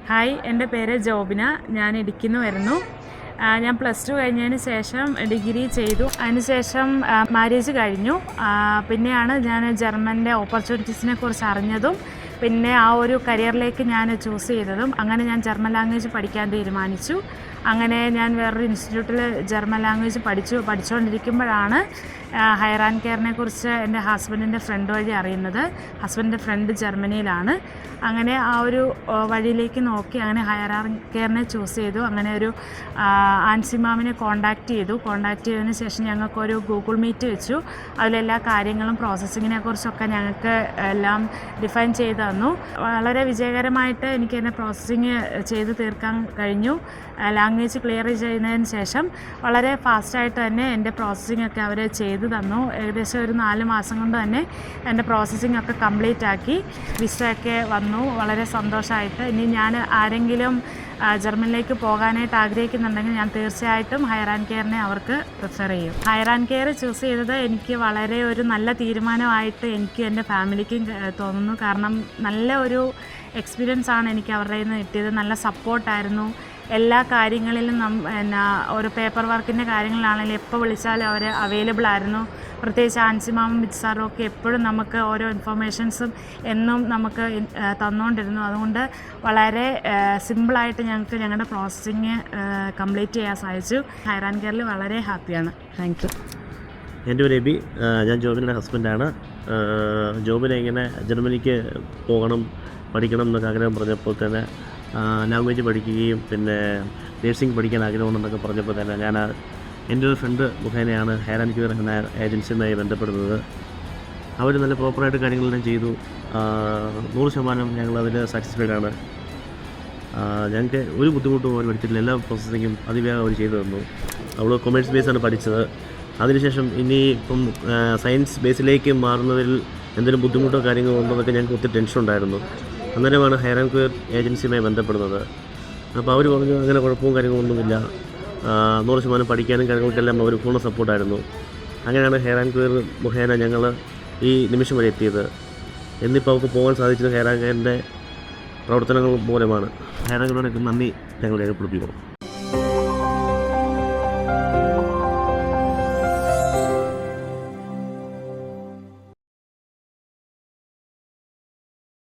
Hi, എൻ്റെ പേര് ജോബിന. ഞാൻ ഇടുക്കിയിൽ നിന്ന് വരുന്നു. ഞാൻ +2 കഴിഞ്ഞതിന് ശേഷം ഡിഗ്രി ചെയ്തു. അതിനുശേഷം മാരേജ് കഴിഞ്ഞു. പിന്നെയാണ് ഞാൻ ജർമ്മൻ്റെ ഓപ്പർച്യൂണിറ്റീസിനെ കുറിച്ച് അറിഞ്ഞതും പിന്നെ ആ ഒരു കരിയറിലേക്ക് ഞാൻ ചൂസ് ചെയ്തതും. അങ്ങനെ ഞാൻ ജർമ്മൻ ലാംഗ്വേജ് പഠിക്കാൻ തീരുമാനിച്ചു. അങ്ങനെ ഞാൻ വേറൊരു ഇൻസ്റ്റിറ്റ്യൂട്ടിൽ ജർമ്മൻ ലാംഗ്വേജ് പഠിച്ചുകൊണ്ടിരിക്കുമ്പോഴാണ് ഹയർ ആൻഡ് കെയറിനെ കുറിച്ച് എൻ്റെ ഹസ്ബൻഡിൻ്റെ ഫ്രണ്ട് വഴി അറിയുന്നത്. ഹസ്ബൻഡിൻ്റെ ഫ്രണ്ട് ജർമ്മനിയിലാണ്. അങ്ങനെ ആ ഒരു വഴിയിലേക്ക് നോക്കി അങ്ങനെ ഹയർ ആൻഡ് കെയറിനെ ചൂസ് ചെയ്തു. അങ്ങനെ ഒരു ആൻസി മാമിനെ കോൺടാക്റ്റ് ചെയ്തതിന് ശേഷം ഞങ്ങൾക്കൊരു ഗൂഗിൾ മീറ്റ് വെച്ചു. അതിലെല്ലാ കാര്യങ്ങളും പ്രോസസ്സിങ്ങിനെ കുറിച്ചൊക്കെ ഞങ്ങൾക്ക് എല്ലാം ഡിഫൈൻ ചെയ്ത് തന്നു. വളരെ വിജയകരമായിട്ട് എനിക്ക് എന്നെ പ്രോസസ്സിങ് ചെയ്ത് തീർക്കാൻ കഴിഞ്ഞു. ലാംഗ്വേജ് ക്ലിയർ ചെയ്യുന്നതിന് ശേഷം വളരെ ഫാസ്റ്റായിട്ട് തന്നെ എൻ്റെ പ്രോസസ്സിംഗ് ഒക്കെ അവർ ചെയ്തു തന്നു. ഏകദേശം ഒരു 4 മാസം കൊണ്ട് തന്നെ എൻ്റെ പ്രോസസ്സിംഗ് ഒക്കെ കംപ്ലീറ്റ് ആക്കി. വിസയൊക്കെ വന്നു. വളരെ സന്തോഷമായിട്ട്. ഇനി ഞാൻ ആരെങ്കിലും ജർമ്മനിലേക്ക് പോകാനായിട്ട് ആഗ്രഹിക്കുന്നുണ്ടെങ്കിൽ ഞാൻ തീർച്ചയായിട്ടും ഹയർ ആൻഡ് കെയറിനെ അവർക്ക് പ്രിഫർ ചെയ്യും. ഹയർ ആൻഡ് കെയർ ചൂസ് ചെയ്തത് എനിക്ക് വളരെ ഒരു നല്ല തീരുമാനമായിട്ട് എനിക്കും എൻ്റെ ഫാമിലിക്കും തോന്നുന്നു. കാരണം നല്ല ഒരു എക്സ്പീരിയൻസ് ആണ് എനിക്ക് അവരുടെ നിന്ന് കിട്ടിയത്. നല്ല സപ്പോർട്ടായിരുന്നു എല്ലാ കാര്യങ്ങളിലും. ഒരു പേപ്പർ വർക്കിൻ്റെ കാര്യങ്ങളിലാണെങ്കിലും എപ്പോൾ വിളിച്ചാലും അവർ അവൈലബിൾ ആയിരുന്നു. പ്രത്യേകിച്ച് ആൻസി മാമും മിത്സാറും ഒക്കെ എപ്പോഴും നമുക്ക് ഓരോ ഇൻഫർമേഷൻസും എന്നും നമുക്ക് തന്നുകൊണ്ടിരുന്നു. അതുകൊണ്ട് വളരെ സിമ്പിളായിട്ട് ഞങ്ങൾക്ക് ഞങ്ങളുടെ പ്രോസസ്സിങ് കംപ്ലീറ്റ് ചെയ്യാൻ സാധിച്ചു. ഹയർ ആൻഡ് കെയറിൽ വളരെ ഹാപ്പിയാണ്. Thank you. എൻ്റെ പേര് എബി. ഞാൻ ജോബിൻ്റെ ഹസ്ബൻഡാണ്. ജോബിനെ ഇങ്ങനെ ജർമ്മനിക്ക് പഠിക്കണം എന്നൊക്കെ ആഗ്രഹം പറഞ്ഞപ്പോൾ തന്നെ ലാംഗ്വേജ് പഠിക്കുകയും പിന്നെ നേഴ്സിംഗ് പഠിക്കാൻ ആഗ്രഹമുണ്ടെന്നൊക്കെ പറഞ്ഞപ്പോൾ തന്നെ ഞാൻ എൻ്റെ ഒരു ഫ്രണ്ട് മുഖേനയാണ് ഹയർ ആൻഡ് കെയർ എന്ന ഏജൻസിയുമായി ബന്ധപ്പെടുന്നത്. അവർ നല്ല പ്രോപ്പറായിട്ട് കാര്യങ്ങളെല്ലാം ചെയ്തു. 100% ഞങ്ങളതിൽ സാറ്റിസ്ഫൈഡ് ആണ്. ഞങ്ങൾക്ക് ഒരു ബുദ്ധിമുട്ടും അവർ പഠിച്ചിട്ടില്ല. എല്ലാ പ്രോസസ്സിങ്ങും അതിവേഗം അവർ ചെയ്തു തന്നു. അവൾ കൊമേഴ്സ് ബേസാണ് പഠിച്ചത്. അതിനുശേഷം ഇനി ഇപ്പം സയൻസ് ബേസിലേക്ക് മാറുന്നതിൽ എന്തെങ്കിലും ബുദ്ധിമുട്ടോ കാര്യങ്ങളോ ഉണ്ടെന്നൊക്കെ ഞങ്ങൾക്ക് ഒത്തിരി ടെൻഷൻ ഉണ്ടായിരുന്നു. അന്നേരമാണ് ഹയർ ആൻഡ് കെയർ ഏജൻസിയുമായി ബന്ധപ്പെടുന്നത്. അപ്പോൾ അവർ പറഞ്ഞു അങ്ങനെ കുഴപ്പവും കാര്യങ്ങളൊന്നുമില്ല, 100% പഠിക്കാനും കാര്യങ്ങൾക്കെല്ലാം അവർ പൂർണ്ണ സപ്പോർട്ടായിരുന്നു. അങ്ങനെയാണ് ഹയർ ആൻഡ് കെയർ മുഖേന ഞങ്ങൾ ഈ നിമിഷം വരെ എത്തിയത്. എന്നിപ്പോൾ അവർക്ക് പോകാൻ സാധിച്ചത് ഹയർ ആൻഡ് കെയറിൻ്റെ പ്രവർത്തനങ്ങൾ മൂലമാണ്. ഹയർ ആൻഡ് കെയറിനൊക്കെ നന്ദി ഞങ്ങൾ രേഖപ്പെടുത്തിയിരുന്നു.